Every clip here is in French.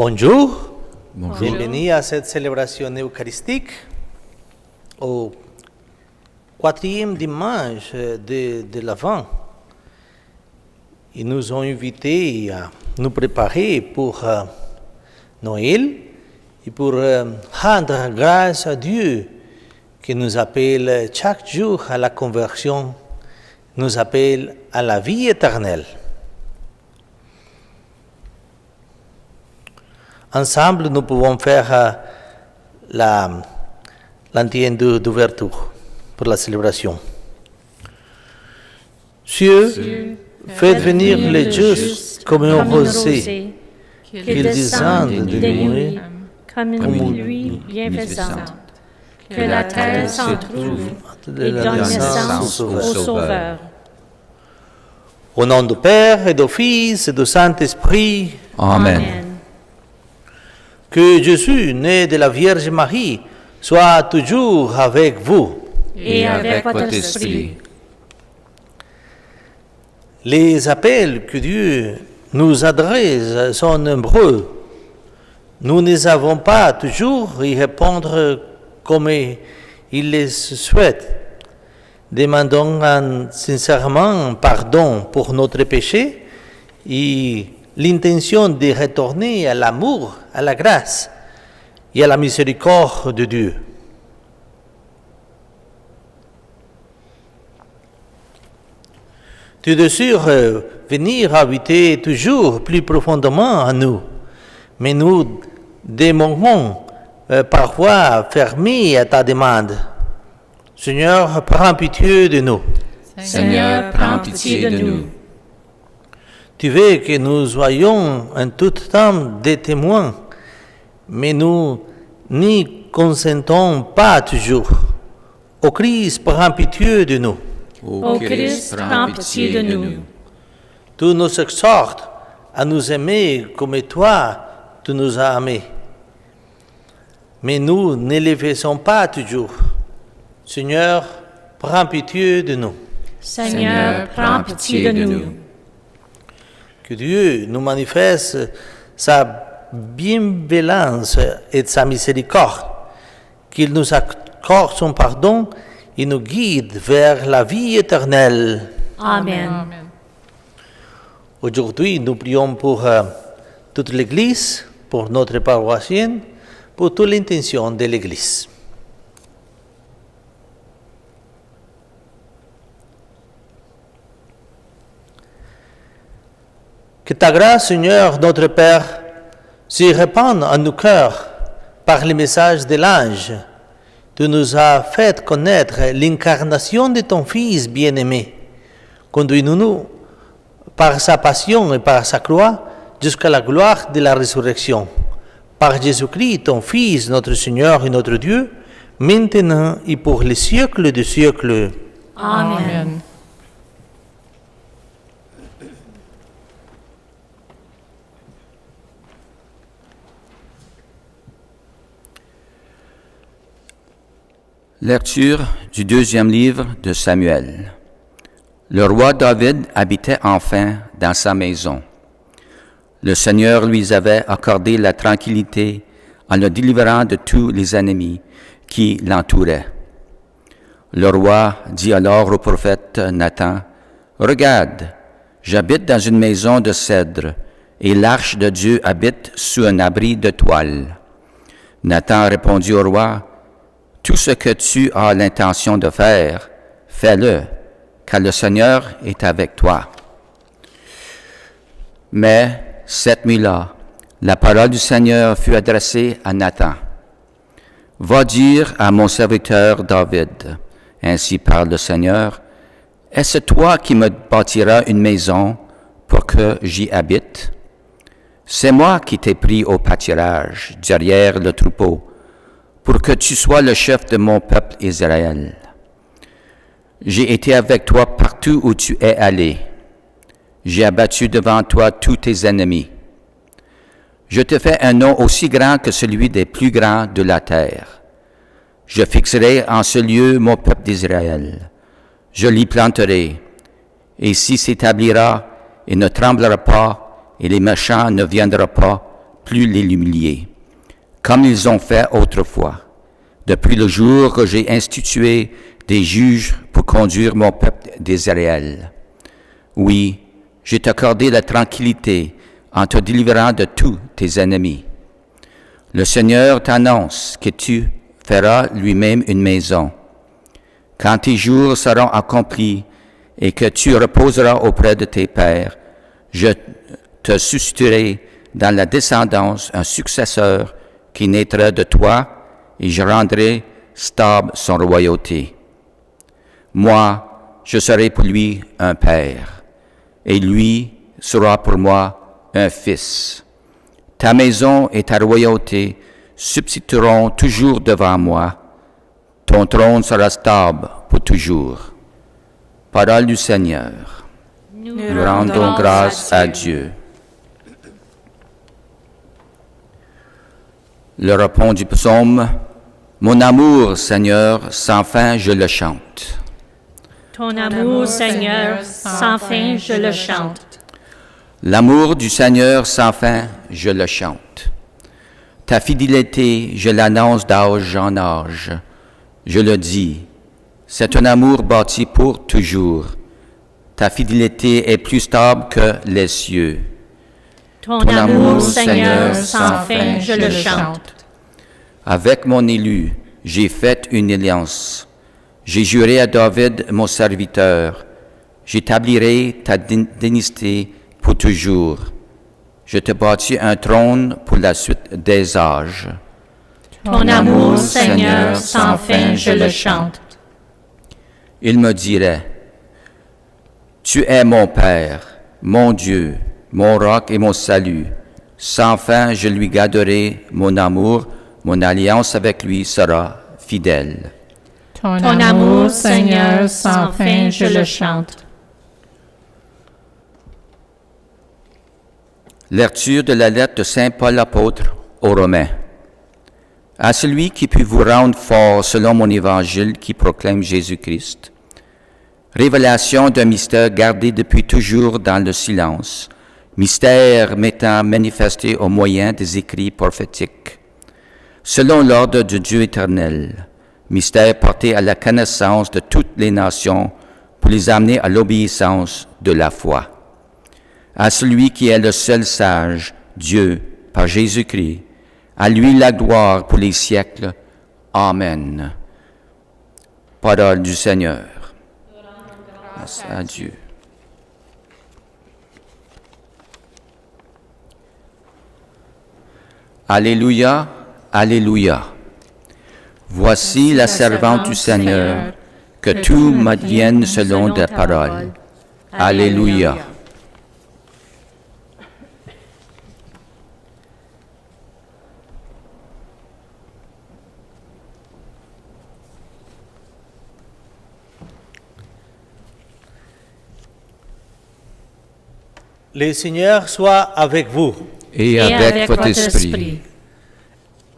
Bonjour. Bonjour. Bienvenue à cette célébration eucharistique au 4e dimanche de l'Avent. Ils nous ont invités à nous préparer pour Noël et pour rendre grâce à Dieu qui nous appelle chaque jour à la conversion, nous appelle à la vie éternelle. Ensemble, nous pouvons faire l'antienne d'ouverture pour la célébration. Dieu, faites venir les justes comme un rosée, qu'ils descendent de nuit comme une pluie bienfaisante. Que la terre s'entr'ouvre et donne naissance au Sauveur. Au nom du Père et du Fils et du Saint-Esprit. Amen. Que Jésus, né de la Vierge Marie, soit toujours avec vous. Et avec votre esprit. Les appels que Dieu nous adresse sont nombreux. Nous ne savons pas toujours y répondre comme il le souhaite. Demandons sincèrement pardon pour notre péché et l'intention de retourner à l'amour, à la grâce et à la miséricorde de Dieu. Tu désires venir habiter toujours plus profondément en nous, mais nous demeurons parfois fermés à ta demande. Seigneur, prends pitié de nous. Seigneur, prends pitié de nous. Tu veux que nous soyons en tout temps des témoins, mais nous n'y consentons pas toujours. Ô Christ, prends pitié de nous. Ô Christ, prends pitié de nous. Tu nous exhortes à nous aimer comme toi, tu nous as aimés. Mais nous ne le faisons pas toujours. Seigneur, prends pitié de nous. Seigneur, prends pitié de nous. Que Dieu nous manifeste sa bienveillance et sa miséricorde, qu'il nous accorde son pardon et nous guide vers la vie éternelle. Amen. Aujourd'hui, nous prions pour toute l'Église, pour notre paroissienne, pour toute l'intention de l'Église. Que ta grâce, Seigneur, notre Père, se répande en nos cœurs par le message de l'ange. Tu nous as fait connaître l'incarnation de ton Fils bien-aimé. Conduis-nous par sa passion et par sa croix jusqu'à la gloire de la résurrection. Par Jésus-Christ, ton Fils, notre Seigneur et notre Dieu, maintenant et pour les siècles des siècles. Amen. Lecture du 2e livre de Samuel. Le roi David habitait enfin dans sa maison. Le Seigneur lui avait accordé la tranquillité en le délivrant de tous les ennemis qui l'entouraient. Le roi dit alors au prophète Nathan, « Regarde, j'habite dans une maison de cèdre, et l'arche de Dieu habite sous un abri de toile. » Nathan répondit au roi, « Tout ce que tu as l'intention de faire, fais-le, car le Seigneur est avec toi. » Mais cette nuit-là, la parole du Seigneur fut adressée à Nathan. « Va dire à mon serviteur David, ainsi parle le Seigneur, est-ce toi qui me bâtiras une maison pour que j'y habite? C'est moi qui t'ai pris au pâturage, derrière le troupeau, pour que tu sois le chef de mon peuple Israël. J'ai été avec toi partout où tu es allé. J'ai abattu devant toi tous tes ennemis. Je te fais un nom aussi grand que celui des plus grands de la terre. Je fixerai en ce lieu mon peuple d'Israël. Je l'y planterai, et s'y s'établira et ne tremblera pas, et les méchants ne viendront pas plus les humilier, comme ils ont fait autrefois, depuis le jour que j'ai institué des juges pour conduire mon peuple d'Israël. Oui, j'ai accordé la tranquillité en te délivrant de tous tes ennemis. Le Seigneur t'annonce que tu feras lui-même une maison. Quand tes jours seront accomplis et que tu reposeras auprès de tes pères, je te susciterai dans la descendance un successeur qui naîtra de toi et je rendrai stable son royauté. Moi, je serai pour lui un père, et lui sera pour moi un fils. Ta maison et ta royauté subsisteront toujours devant moi. Ton trône sera stable pour toujours. Parole du Seigneur. Nous Rendons grâce à Dieu. Le repos du psaume. Mon amour, Seigneur, sans fin je le chante. Ton amour, Seigneur, sans fin, je le chante. L'amour du Seigneur sans fin, je le chante. Ta fidélité, je l'annonce d'âge en âge. Je le dis, c'est un amour bâti pour toujours. Ta fidélité est plus stable que les cieux. Ton amour, Seigneur, sans fin, je le chante. Avec mon élu, j'ai fait une alliance. J'ai juré à David, mon serviteur, j'établirai ta dynastie pour toujours. Je te bâtis un trône pour la suite des âges. Ton amour, Seigneur, sans fin, je le chante. Il me dirait, tu es mon Père, mon Dieu, mon roc et mon salut. Sans fin, je lui garderai mon amour, mon alliance avec lui sera fidèle. Ton amour, Seigneur, sans fin, je le chante. Lecture de la lettre de Saint Paul apôtre aux Romains. À celui qui peut vous rendre fort selon mon évangile qui proclame Jésus-Christ. Révélation d'un mystère gardé depuis toujours dans le silence, mystère m'étant manifesté au moyen des écrits prophétiques. Selon l'ordre de Dieu éternel, mystère porté à la connaissance de toutes les nations pour les amener à l'obéissance de la foi. À celui qui est le seul sage, Dieu, par Jésus-Christ, à lui la gloire pour les siècles. Amen. Parole du Seigneur. Grâce à Dieu. Alléluia, Alléluia. Voici la servante du Seigneur, que tout m'advienne selon ta parole. Alléluia. Le Seigneur soit avec vous. Et avec votre esprit.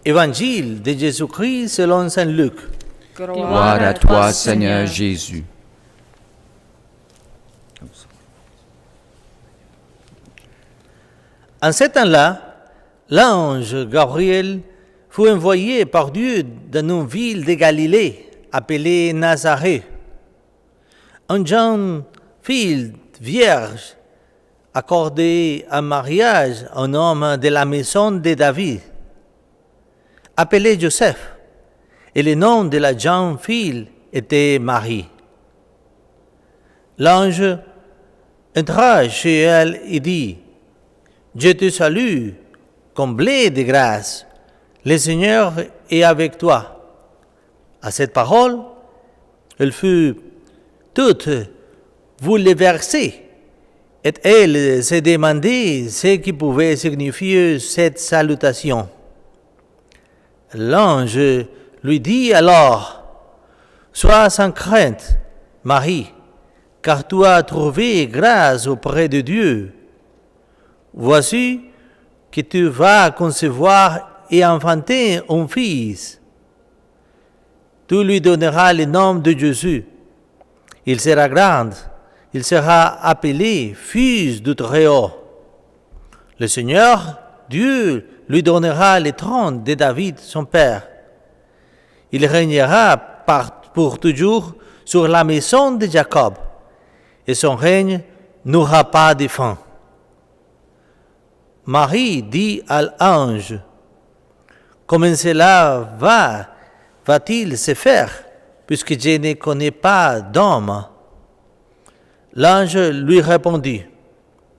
Évangile de Jésus-Christ selon Saint Luc. Gloire à toi, Seigneur Jésus. En ce temps-là, l'ange Gabriel fut envoyé par Dieu dans une ville de Galilée appelée Nazareth. Un jeune fille vierge accordé en mariage à un homme de la maison de David, appelé Joseph, et le nom de la jeune fille était Marie. L'ange entra chez elle et dit, « Je te salue, comblée de grâce, le Seigneur est avec toi. » À cette parole, elle fut toute bouleversée, et elle se demandait ce qui pouvait signifier cette salutation. L'ange lui dit alors, « Sois sans crainte, Marie, car tu as trouvé grâce auprès de Dieu. Voici que tu vas concevoir et enfanter un fils. Tu lui donneras le nom de Jésus. Il sera grand, il sera appelé Fils du Très-Haut. Le Seigneur, Dieu, lui donnera le trône de David, son père. Il régnera pour toujours sur la maison de Jacob, et son règne n'aura pas de fin. Marie dit à l'ange, « Comment cela va-t-il se faire, puisque je ne connais pas d'homme ?» L'ange lui répondit,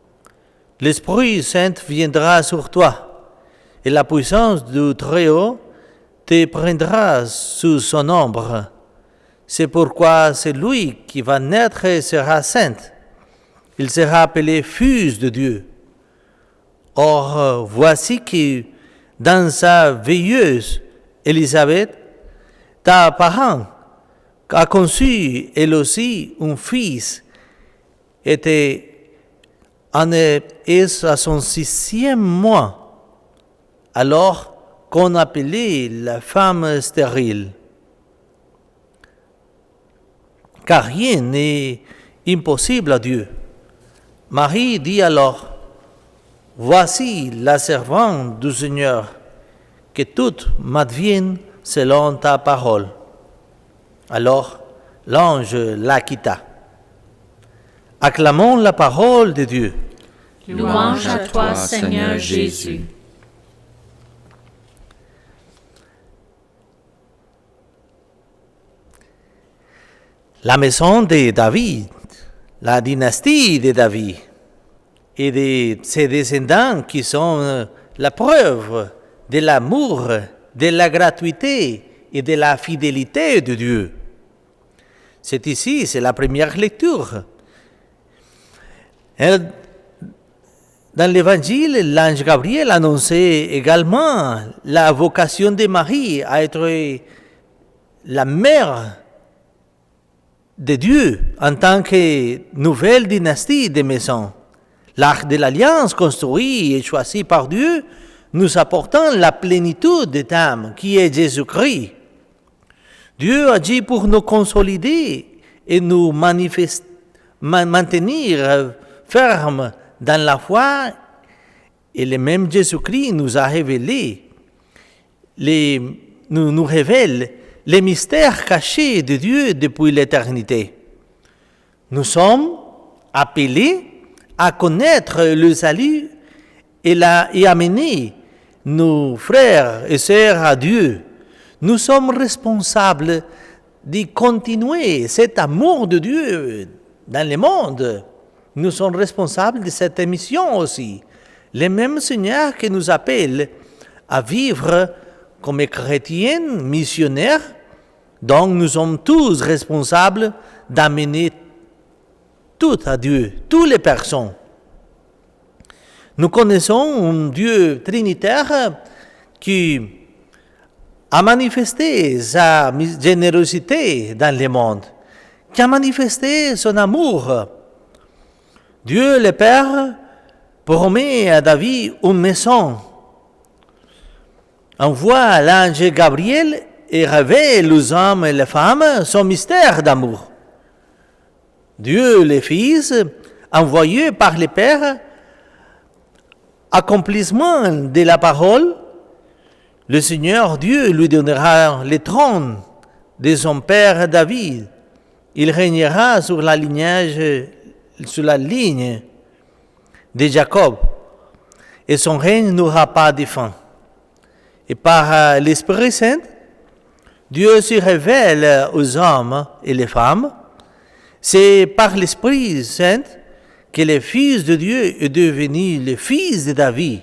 « L'Esprit Saint viendra sur toi, et la puissance du Très-Haut te prendra sous son ombre. C'est pourquoi celui qui va naître sera saint. Il sera appelé Fils de Dieu. Or, voici que dans sa veilleuse, Élisabeth, ta parente, a conçu elle aussi un fils, et est à son 6e mois, alors qu'on appelait la femme stérile. Car rien n'est impossible à Dieu. Marie dit alors, « Voici la servante du Seigneur, que tout m'advienne selon ta parole. » Alors l'ange la quitta. Acclamons la parole de Dieu. Louange à toi, Seigneur Jésus. La maison de David, la dynastie de David, et de ses descendants qui sont la preuve de l'amour, de la gratuité et de la fidélité de Dieu. C'est la première lecture. Dans l'Évangile, l'ange Gabriel annonçait également la vocation de Marie à être la mère de Dieu en tant que nouvelle dynastie de maisons. L'arc de l'Alliance construit et choisi par Dieu nous apportant la plénitude de l'âme qui est Jésus-Christ. Dieu agit pour nous consolider et nous maintenir fermes dans la foi, et le même Jésus-Christ nous a révélé, nous révèle les mystères cachés de Dieu depuis l'éternité. Nous sommes appelés à connaître le salut et amener nos frères et sœurs à Dieu. Nous sommes responsables de continuer cet amour de Dieu dans le monde. Nous sommes responsables de cette mission aussi. Le même Seigneur qui nous appelle à vivre comme chrétiens missionnaires, donc nous sommes tous responsables d'amener tout à Dieu, toutes les personnes. Nous connaissons un Dieu trinitaire qui a manifesté sa générosité dans le monde, qui a manifesté son amour. Dieu le Père promet à David une maison, envoie l'ange Gabriel et révèle aux hommes et les femmes son mystère d'amour. Dieu le Fils, envoyé par le Père, accomplissement de la parole, le Seigneur Dieu lui donnera le trône de son père David. Il régnera sur la ligne de Jacob, et son règne n'aura pas de fin. Et par l'Esprit Saint, Dieu se révèle aux hommes et les femmes. C'est par l'Esprit Saint que le Fils de Dieu est devenu le Fils de David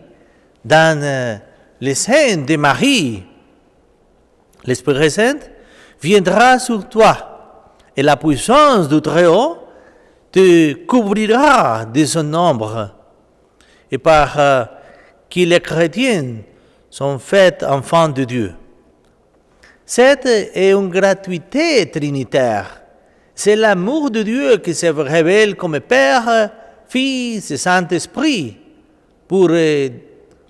dans le sein de Marie. L'Esprit Saint viendra sur toi et la puissance du Très-Haut te couvrira de son ombre. Et par qui les chrétiens sont faits enfants de Dieu. Cette est une gratuité trinitaire. C'est l'amour de Dieu qui se révèle comme Père, Fils et Saint-Esprit pour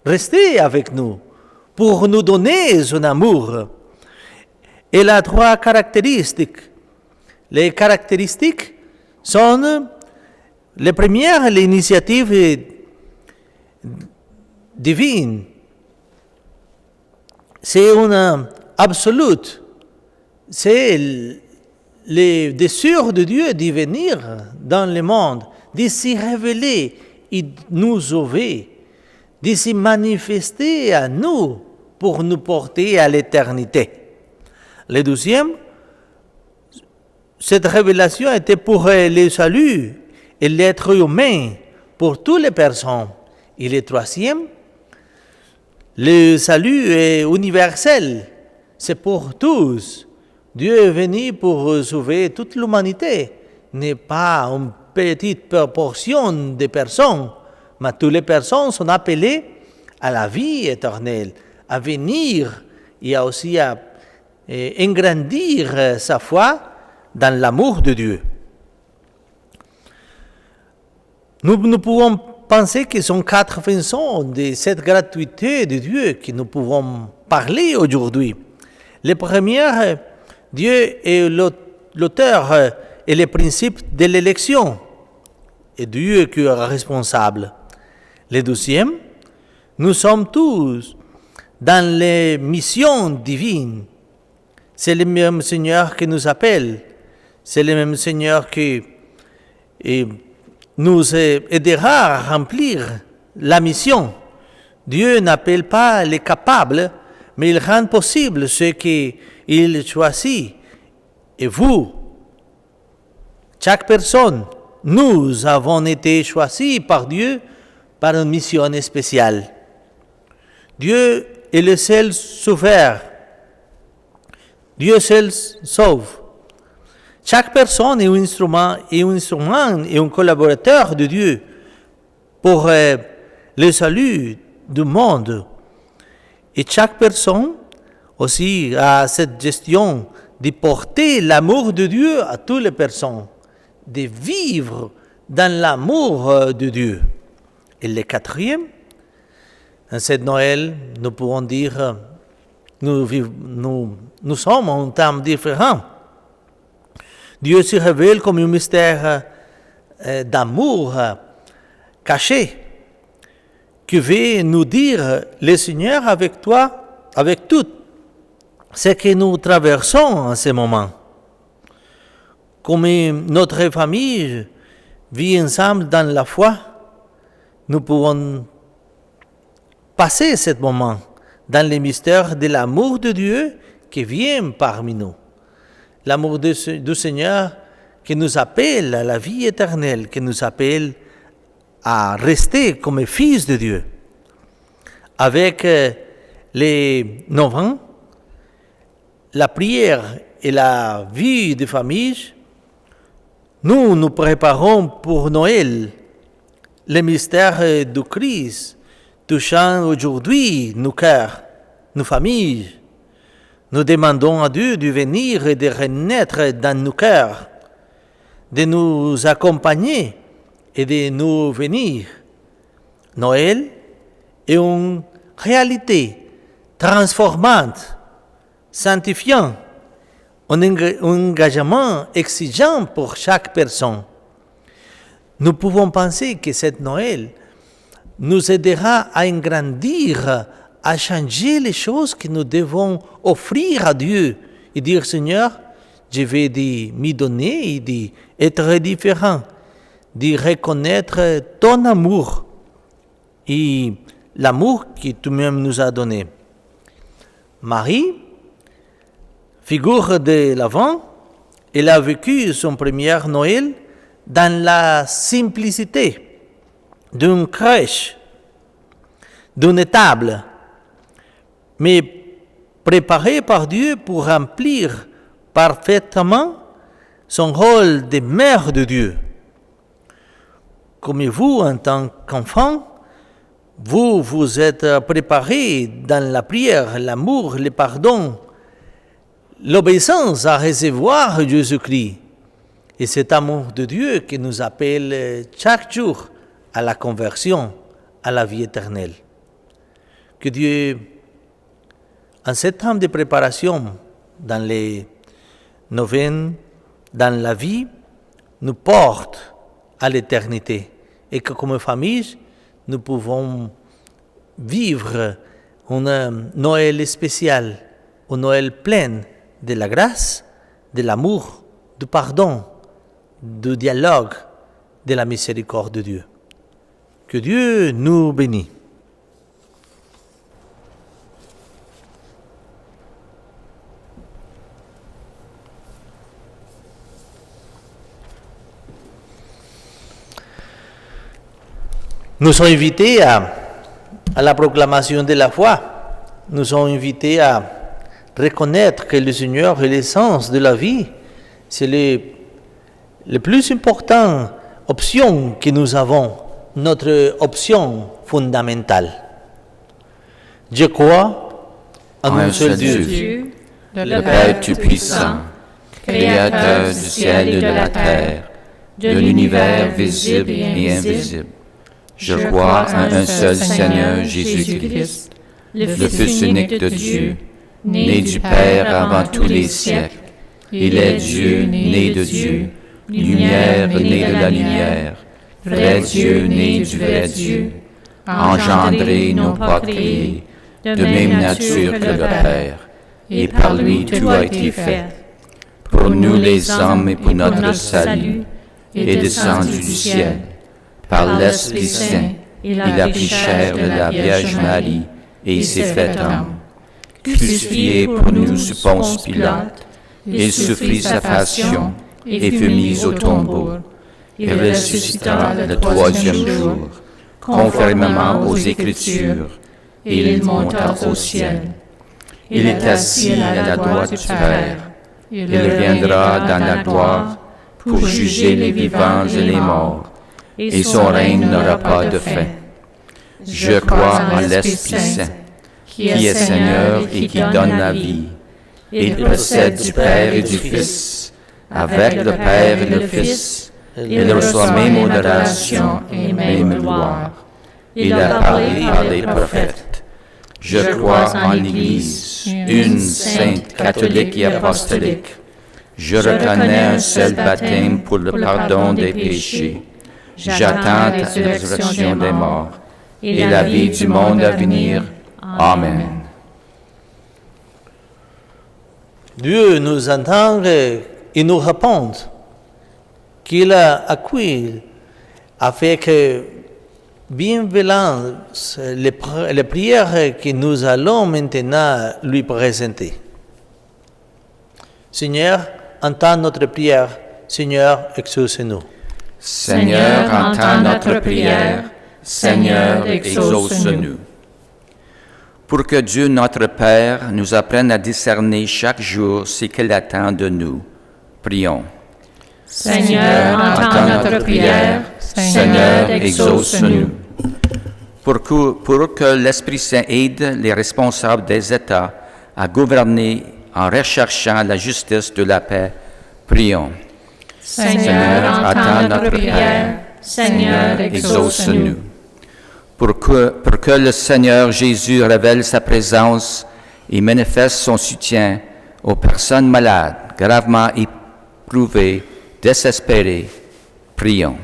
rester avec nous, pour nous donner son amour. Elle a 3 caractéristiques. Les caractéristiques sont, les premières, l'initiative divine. c'est une absolue. C'est le désir de Dieu d'y venir dans le monde, de s'y révéler et nous sauver, de s'y manifester à nous pour nous porter à l'éternité. Le deuxième, cette révélation était pour le salut et l'être humain, pour toutes les personnes. Et le troisième, le salut est universel, c'est pour tous. Dieu est venu pour sauver toute l'humanité, n'est pas une petite proportion de personnes, mais toutes les personnes sont appelées à la vie éternelle, à venir et aussi à engrandir sa foi dans l'amour de Dieu. Nous pouvons penser que ce sont 4 façons de cette gratuité de Dieu que nous pouvons parler aujourd'hui. Le premier, Dieu est l'auteur et le principe de l'élection, et Dieu qui est responsable. Le deuxième, nous sommes tous dans les missions divines. C'est le même Seigneur qui nous appelle, c'est le même Seigneur qui nous aidera à remplir la mission. Dieu n'appelle pas les capables, mais il rend possible ce qu'il choisit. Et vous, chaque personne, nous avons été choisis par Dieu par une mission spéciale. Dieu est le seul sauveur. Dieu seul sauve. Chaque personne est un instrument et un collaborateur de Dieu pour le salut du monde. Et chaque personne aussi a cette gestion de porter l'amour de Dieu à toutes les personnes, de vivre dans l'amour de Dieu. Et le quatrième, en cette Noël, nous pouvons dire, nous sommes en un temps différent. Dieu se révèle comme un mystère d'amour caché, qui veut nous dire, le Seigneur avec toi, avec tout ce que nous traversons en ce moment. Comme notre famille vit ensemble dans la foi, nous pouvons passer ce moment dans les mystères de l'amour de Dieu qui vient parmi nous. L'amour du Seigneur qui nous appelle à la vie éternelle, qui nous appelle à rester comme fils de Dieu. Avec les 9 ans, la prière et la vie de famille, nous nous préparons pour Noël, le mystère du Christ touchant aujourd'hui nos cœurs, nos familles. Nous demandons à Dieu de venir et de renaître dans nos cœurs, de nous accompagner et de nous venir. Noël est une réalité transformante, sanctifiante, un engagement exigeant pour chaque personne. Nous pouvons penser que cette Noël nous aidera à grandir, à changer les choses que nous devons offrir à Dieu et dire, Seigneur, je vais m'y donner et d'être différent, de reconnaître ton amour et l'amour que toi-même nous as donné. Marie, figure de l'Avent, elle a vécu son premier Noël dans la simplicité d'une crèche, d'une étable, mais préparée par Dieu pour remplir parfaitement son rôle de mère de Dieu. Comme vous, en tant qu'enfant, vous êtes préparé dans la prière, l'amour, le pardon, l'obéissance à recevoir Jésus-Christ. Et cet amour de Dieu qui nous appelle chaque jour à la conversion, à la vie éternelle. Que Dieu, en ce temps de préparation, dans les neuvaines, dans la vie, nous porte à l'éternité. Et que comme famille, nous pouvons vivre un Noël spécial, un Noël plein de la grâce, de l'amour, du pardon, du dialogue, de la miséricorde de Dieu. Que Dieu nous bénisse. Nous sommes invités à la proclamation de la foi. Nous sommes invités à reconnaître que le Seigneur est l'essence de la vie. C'est le plus important option que nous avons, notre option fondamentale. Je crois en un seul Dieu, le Père Tout-Puissant, Créateur du ciel et de la terre, de l'univers visible et invisible. Je crois en un seul Seigneur Jésus-Christ, le Fils unique de Dieu, né du Père avant tous les siècles. Il est Dieu, né de Dieu, lumière née de la lumière, vrai Dieu, né du vrai Dieu, engendré, non pas créé, de même nature que le Père, et par lui tout a été fait. Pour nous les hommes et pour notre salut, est descendu du ciel. Par l'Esprit Saint, il a pris chair de la Vierge Marie et s'est fait homme. Crucifié pour nous sous Ponce Pilate, il souffrit sa passion et fut mis au tombeau. Il ressuscita le troisième jour, conformément aux Écritures, et il monta au ciel. Il est assis à la droite du Père. Il reviendra dans la gloire pour juger les vivants et les morts. Et son règne n'aura pas de fin. Je crois en l'Esprit Saint, qui est Seigneur et qui donne la vie. Il procède du Père et du Fils, avec le Père et le Fils. Il reçoit même modération et même gloire. Il a parlé par les prophètes. Je crois en l'Église, une sainte, catholique et apostolique. Je reconnais un seul baptême pour le pardon des péchés. J'attends la résurrection des morts et la vie du monde à venir. Amen. Dieu nous entend et nous répond qu'il a accueilli avec bienveillance les prières que nous allons maintenant lui présenter. Seigneur, entends notre prière. Seigneur, exauce-nous. Seigneur, entends notre prière. Seigneur, exauce-nous. Pour que Dieu notre Père nous apprenne à discerner chaque jour ce qu'il attend de nous, prions. Seigneur, entends notre prière. Seigneur, exauce-nous. Pour que l'Esprit Saint aide les responsables des États à gouverner en recherchant la justice de la paix, prions. Seigneur, entends notre prière. Seigneur, exauce-nous. Pour que le Seigneur Jésus révèle sa présence et manifeste son soutien aux personnes malades, gravement éprouvées, désespérées, prions.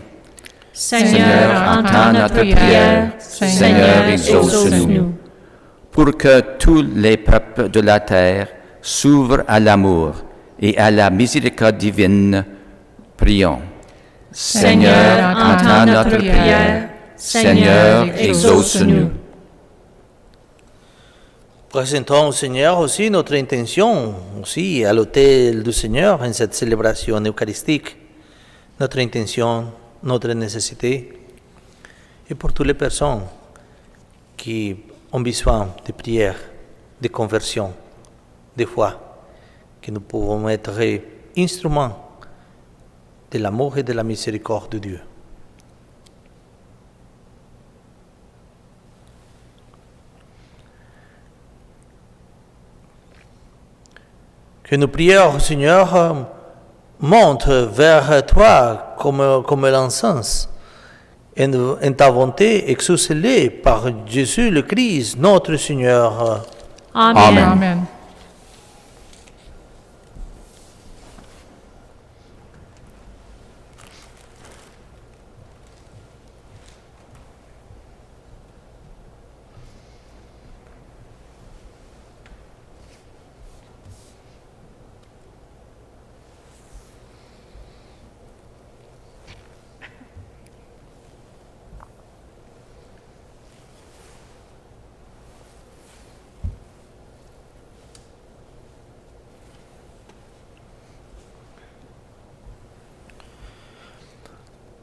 Seigneur, entends notre prière. Seigneur, exauce-nous. Pour que tous les peuples de la terre s'ouvrent à l'amour et à la miséricorde divine, prions. Seigneur, entends notre prière. Seigneur, exauce-nous. Présentons au Seigneur aussi notre intention, aussi à l'autel du Seigneur en cette célébration eucharistique. Notre intention, notre nécessité, et pour toutes les personnes qui ont besoin de prière, de conversion, de foi, que nous pouvons être instruments de l'amour et de la miséricorde de Dieu. Que nos prières, Seigneur, montent vers toi comme l'encens, en ta volonté exaucée par Jésus le Christ, notre Seigneur. Amen. Amen.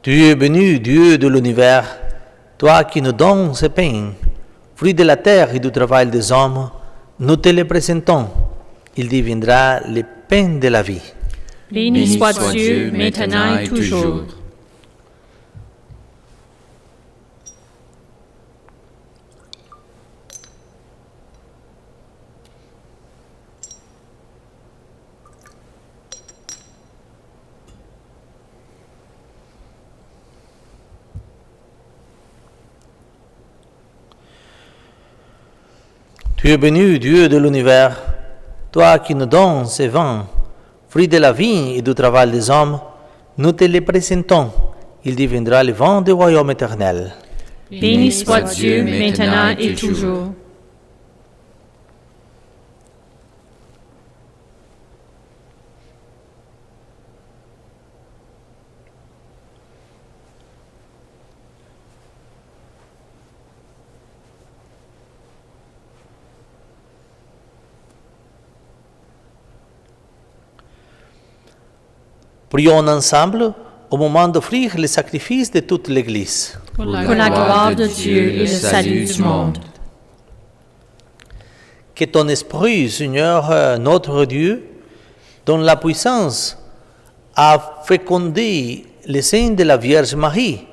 Tu es béni, Dieu de l'univers, toi qui nous donnes ce pain, fruit de la terre et du travail des hommes, nous te le présentons. Il deviendra le pain de la vie. Béni soit Dieu, maintenant et toujours. Tu es béni, Dieu de l'univers, toi qui nous donnes ce vin, fruit de la vie et du travail des hommes, nous te le présentons. Il deviendra le vin du royaume éternel. Béni soit Dieu, maintenant et toujours. Prions ensemble au moment d'offrir le sacrifice de toute l'Église. Pour la gloire de Dieu et le salut du monde. Que ton esprit, Seigneur notre Dieu, dont la puissance a fécondé le sein de la Vierge Marie,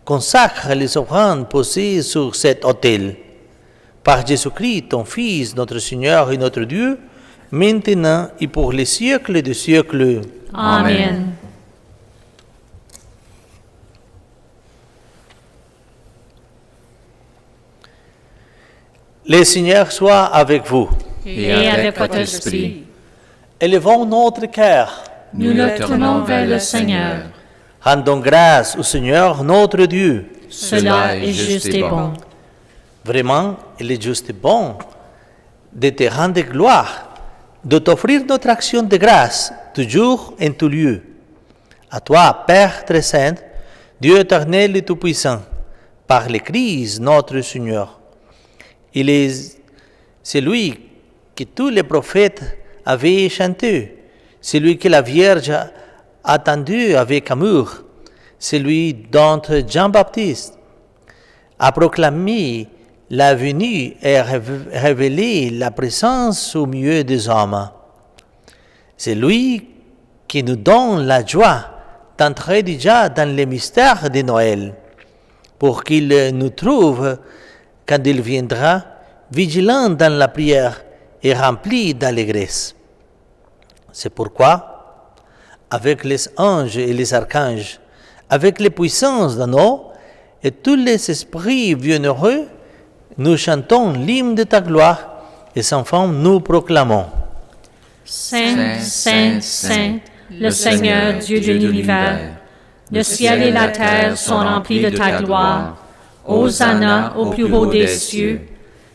consacre les offrandes posées sur cet autel. Par Jésus-Christ, ton Fils, notre Seigneur et notre Dieu, maintenant et pour les siècles des siècles. Amen. Le Seigneur soit avec vous. Et avec votre esprit. Élevons notre cœur. Nous le tournons vers le Seigneur. Rendons grâce au Seigneur notre Dieu. Cela est juste et bon. Vraiment, il est juste et bon de te rendre gloire, de t'offrir notre action de grâce, toujours en tout lieu. À toi, Père très saint, Dieu éternel et tout-puissant, par le Christ notre Seigneur. Il est celui que tous les prophètes avaient chanté, celui que la Vierge a attendu avec amour, celui dont Jean-Baptiste a proclamé la venue et révélé la présence au milieu des hommes. C'est lui qui nous donne la joie d'entrer déjà dans les mystères de Noël, pour qu'il nous trouve, quand il viendra, vigilants dans la prière et remplis d'allégresse. C'est pourquoi, avec les anges et les archanges, avec les puissances d'anneaux et tous les esprits bienheureux, nous chantons l'hymne de ta gloire et sans fin nous proclamons. Saint, Saint, Saint, le Seigneur Dieu de l'univers, le ciel et la terre sont remplis de ta gloire. Hosanna au plus haut des cieux.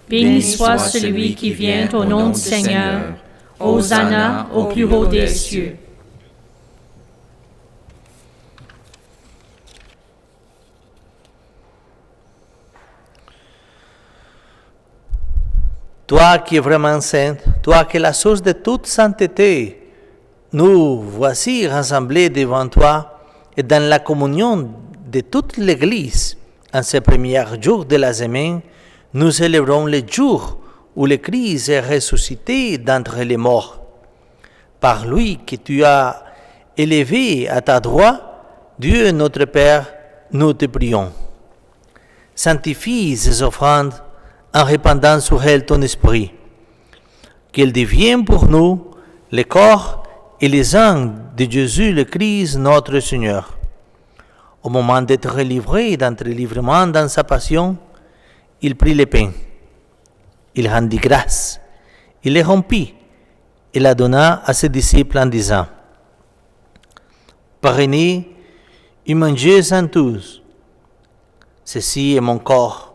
Béni soit celui qui vient au nom du Seigneur. Hosanna au plus haut des cieux. Toi qui es vraiment sainte, toi qui es la source de toute sainteté, nous voici rassemblés devant toi et dans la communion de toute l'Église. En ce premier jour de la semaine, nous célébrons le jour où le Christ est ressuscité d'entre les morts. Par lui que tu as élevé à ta droite, Dieu notre Père, nous te prions. Sanctifie ces offrandes en répandant sur elles ton esprit, qu'elles deviennent pour nous le corps et les âmes de Jésus le Christ notre Seigneur. Au moment d'être livré d'entrelivrement dans sa passion, il prit le pain, il rendit grâce, il le rompit et la donna à ses disciples en disant: Prenez et mangez-en tous, ceci est mon corps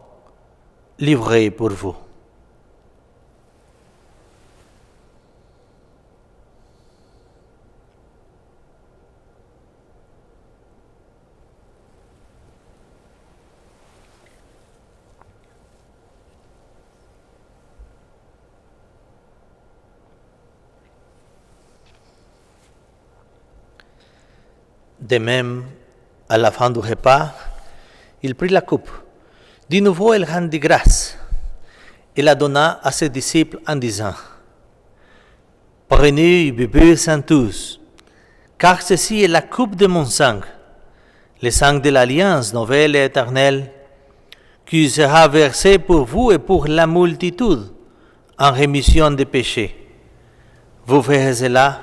livré pour vous. De même, À la fin du repas, il prit la coupe. De nouveau, il rendit grâce et la donna à ses disciples en disant, Prenez, buvez-en tous, car ceci est la coupe de mon sang, le sang de l'alliance nouvelle et éternelle, qui sera versé pour vous et pour la multitude en rémission des péchés. Vous ferez cela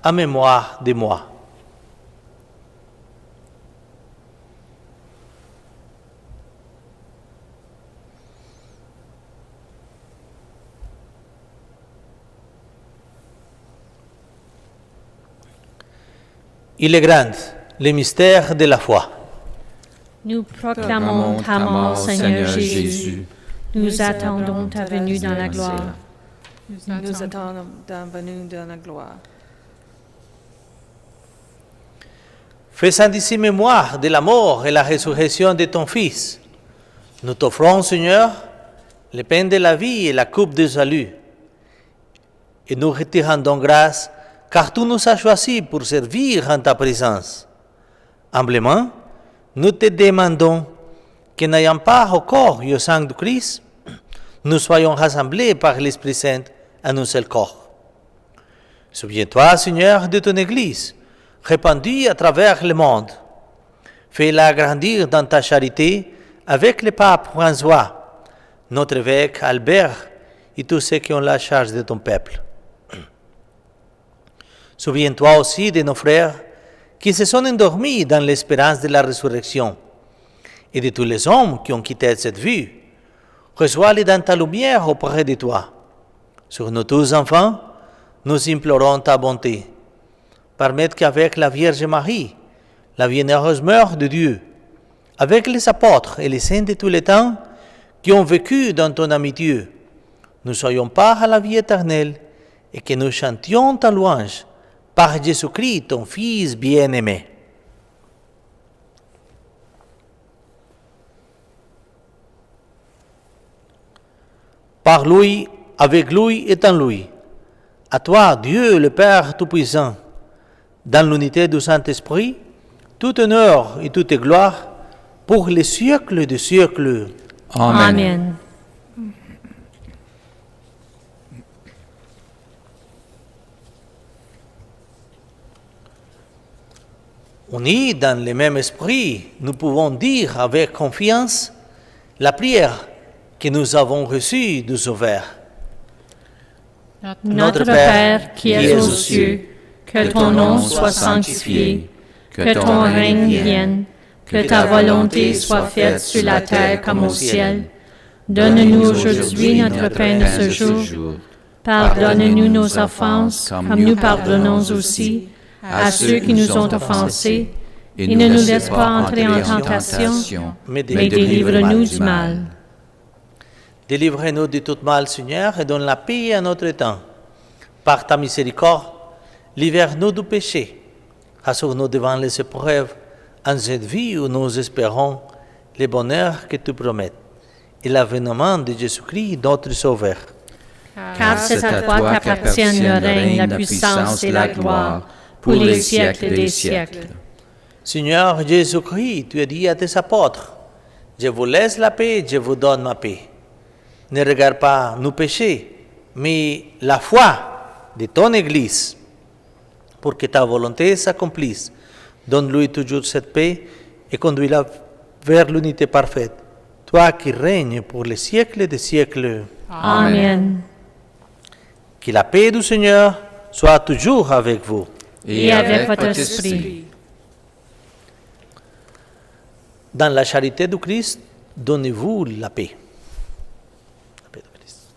en mémoire de moi. Il est grand, le mystère de la foi. Nous proclamons ta mort, Seigneur Jésus. Nous attendons ta venue dans la gloire. Nous attendons ta venue dans la gloire. Faisant ici mémoire de la mort et la résurrection de ton Fils, nous t'offrons, Seigneur, le pain de la vie et la coupe du salut. Et nous te rendons grâce, car tu nous as choisis pour servir en ta présence. Humblement, nous te demandons que n'ayant pas encore au sang du Christ, nous soyons rassemblés par l'Esprit Saint en un seul corps. Souviens-toi, Seigneur, de ton Église, répandue à travers le monde. Fais-la grandir dans ta charité avec le pape François, notre évêque Albert et tous ceux qui ont la charge de ton peuple. Souviens-toi aussi de nos frères qui se sont endormis dans l'espérance de la résurrection et de tous les hommes qui ont quitté cette vie. Reçois-les dans ta lumière auprès de toi. Sur nous tous, enfants, nous implorons ta bonté. Permette qu'avec la Vierge Marie, la bienheureuse mère de Dieu, avec les apôtres et les saints de tous les temps qui ont vécu dans ton amitié, nous soyons part à la vie éternelle et que nous chantions ta louange par Jésus-Christ, ton Fils bien-aimé. Par lui, avec lui et en lui, à toi, Dieu le Père Tout-Puissant, dans l'unité du Saint-Esprit, tout honneur et toute gloire pour les siècles des siècles. Amen. Unis dans le même esprit, nous pouvons dire avec confiance la prière que nous avons reçue du Sauveur. Notre Père qui es aux cieux, que ton nom soit sanctifié, que ton règne vienne, que ta volonté soit faite sur la terre comme au ciel. Donne-nous aujourd'hui notre pain de ce jour. Pardonne-nous nos offenses, comme nous pardonnons aussi à ceux qui nous ont offensés, et ne nous laisse pas entrer en tentation, mais délivre-nous du mal. Délivre-nous de tout mal, Seigneur, et donne la paix à notre temps. Par ta miséricorde, libère-nous du péché. Assure-nous devant les épreuves, en cette vie où nous espérons le bonheur que tu promets et l'avènement de Jésus-Christ, notre Sauveur. Car c'est à toi qu'appartiennent le règne, la puissance et la gloire, pour les siècles des siècles. Seigneur Jésus-Christ, tu as dit à tes apôtres, je vous laisse la paix, je vous donne ma paix. Ne regarde pas nos péchés, mais la foi de ton Église, pour que ta volonté s'accomplisse. Donne-lui toujours cette paix et conduis-la vers l'unité parfaite. Toi qui règnes pour les siècles des siècles. Amen. Que la paix du Seigneur soit toujours avec vous. Et avec votre esprit. Dans la charité du Christ, donnez-vous la paix. La paix du Christ.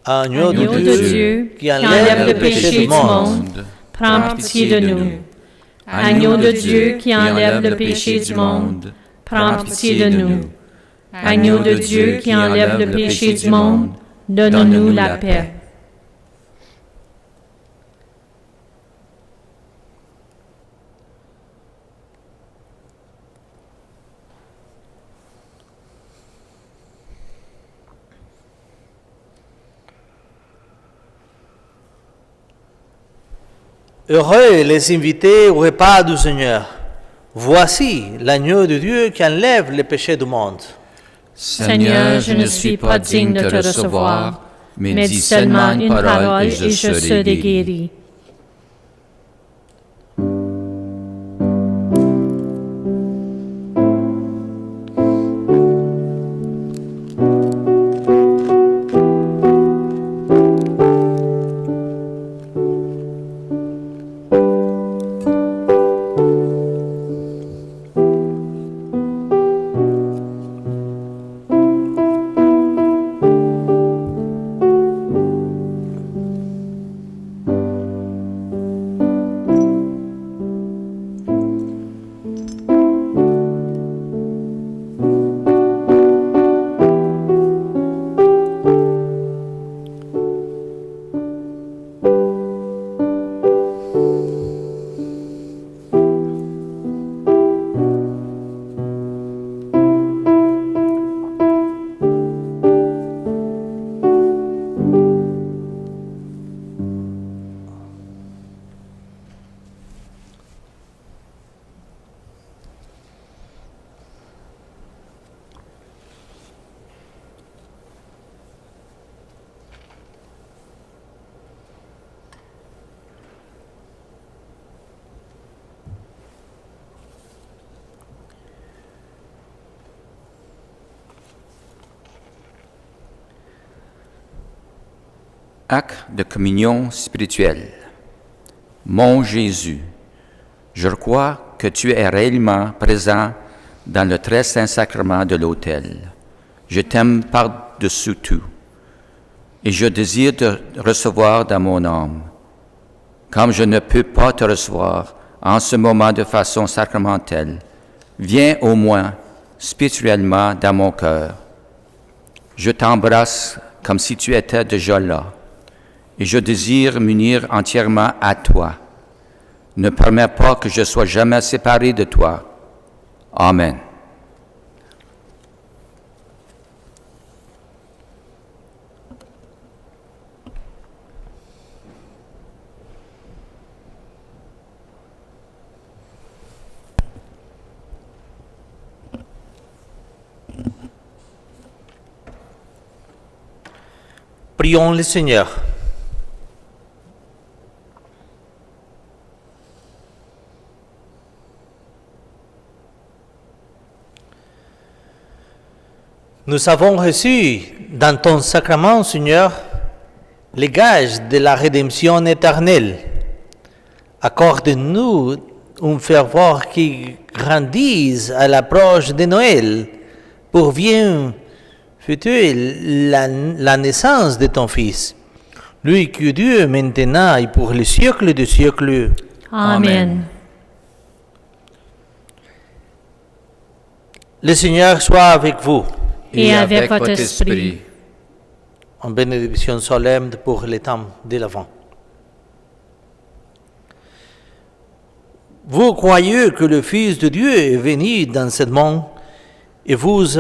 Agneau de Dieu, qui enlève le péché du monde, prends pitié de nous. Agneau de Dieu, qui enlève le péché du monde, prends pitié de nous. Agneau de Dieu, qui enlève le péché du monde, donne-nous la paix. Heureux les invités au repas du Seigneur. Voici l'agneau de Dieu qui enlève les péchés du monde. Seigneur, je ne suis pas digne de te recevoir, mais dis seulement une parole et je serai guéri. Acte de communion spirituelle. Mon Jésus, je crois que tu es réellement présent dans le très saint sacrement de l'autel. Je t'aime par-dessus tout et je désire te recevoir dans mon âme. Comme je ne peux pas te recevoir en ce moment de façon sacramentelle, viens au moins spirituellement dans mon cœur. Je t'embrasse comme si tu étais déjà là. Et je désire m'unir entièrement à toi. Ne permets pas que je sois jamais séparé de toi. Amen. Prions le Seigneur. Nous avons reçu dans ton sacrement, Seigneur, les gages de la rédemption éternelle. Accorde-nous un ferveur qui grandisse à l'approche de Noël pour bien fêter la naissance de ton Fils, lui qui est Dieu maintenant et pour les siècles des siècles. Amen. Le Seigneur soit avec vous. Et avec votre esprit. En bénédiction solemne pour les temps de l'Avent. Vous croyez que le Fils de Dieu est venu dans ce monde et vous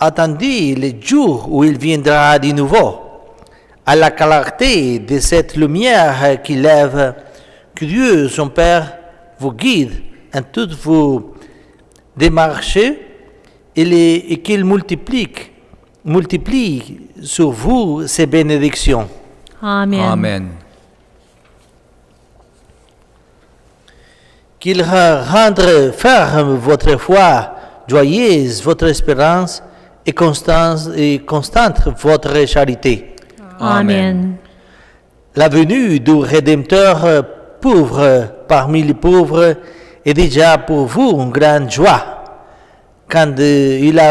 attendez le jour où il viendra de nouveau, à la clarté de cette lumière qui lève, que Dieu, son Père, vous guide en toutes vos démarches et qu'il multiplie sur vous ses bénédictions. Amen. Amen. Qu'il rende ferme votre foi, joyeuse votre espérance et constante votre charité. Amen. La venue du Rédempteur pauvre parmi les pauvres est déjà pour vous une grande joie. Quand il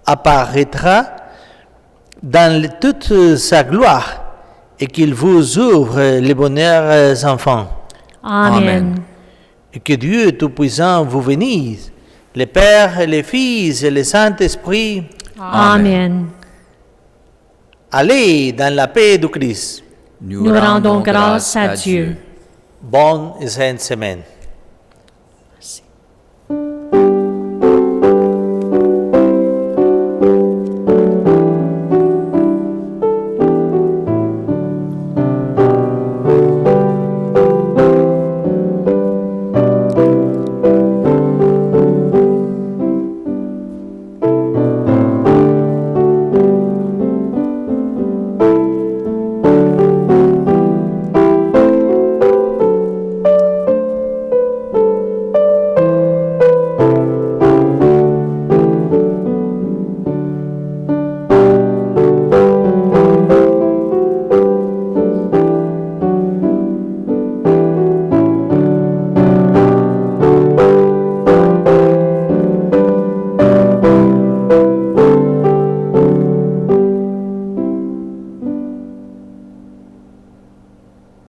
apparaîtra dans toute sa gloire et qu'il vous ouvre les bonheurs enfants. Amen. Et que Dieu Tout-Puissant vous bénisse, le Père, le Fils et le Saint-Esprit. Amen. Allez dans la paix du Christ. Nous rendons grâce à Dieu. Bonne et sainte semaine.